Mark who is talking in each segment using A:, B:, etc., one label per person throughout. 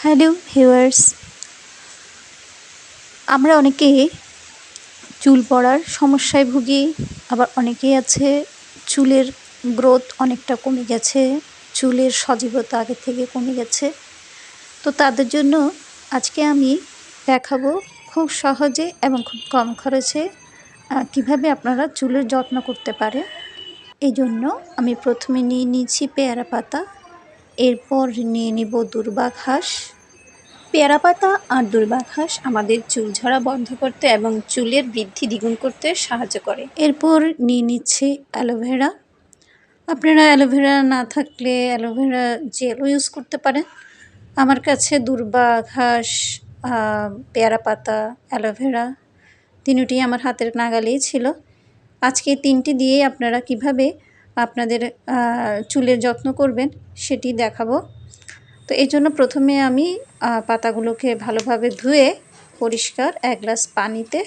A: Hello viewers, আমরা অনেকেই চুল পড়ার সমস্যায় ভুগি। আবার অনেকেই আছে চুলের গ্রোথ অনেকটা কমে গেছে, চুলের সজীবতা আগে থেকে কমে গেছে। তো তাদের জন্য আজকে আমি দেখাবো খুব সহজে এবং খুব কম খরচে কিভাবে আপনারা চুলের যত্ন করতে পারেন। এই জন্য আমি প্রথমে নিয়ে নিয়েছি পেয়ারা পাতা, এরপর নিয়ে নিব দূর্বা ঘাস। পেয়ারা পাতা আর দূর্বা ঘাস আমাদের চুল ঝরা বন্ধ করতে এবং চুলের বৃদ্ধি দ্বিগুণ করতে সাহায্য করে। এরপর নিয়ে নিচ্ছে অ্যালোভেরা। আপনারা অ্যালোভেরা না থাকলে অ্যালোভেরা জেলও ইউজ করতে পারেন। আমার কাছে দূর্বা ঘাস, পেয়ারা পাতা, অ্যালোভেরা তিনটি আমার হাতের নাগালেই ছিল। আজকে তিনটি দিয়েই আপনারা কিভাবে আপনাদের চুলের যত্ন করবেন সেটি দেখাবো। তো এই জন্য প্রথমে আমি পাতাগুলোকে ভালোভাবে ধুয়ে পরিষ্কার 1 গ্লাস পানিতে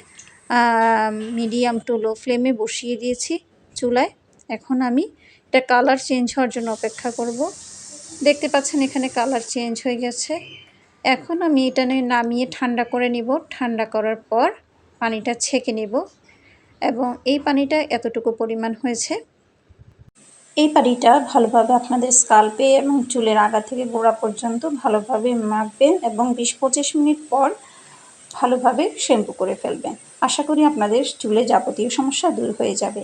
A: মিডিয়াম টু লো ফ্লেমে বসিয়ে দিয়েছি চুলায়। এখন আমি এটা কালার চেঞ্জ হওয়ার জন্য অপেক্ষা করব। দেখতে পাচ্ছেন এখানে কালার চেঞ্জ হয়ে গেছে। এখন আমি এটা নামিয়ে ঠান্ডা করে নিব। ঠান্ডা করার পর পানিটা ছেঁকে নেব এবং এই পানিটা এতটুকু পরিমাণ হয়েছে। এই পানিটা ভালোভাবে আপনাদের স্কাল্পে এবং চুলের আগা থেকে গোড়া পর্যন্ত ভালোভাবে মাখবেন এবং 20-25 মিনিট পর ভালোভাবে শ্যাম্পু করে ফেলবেন। আশা করি আপনাদের চুলে যাবতীয় সমস্যা দূর হয়ে যাবে।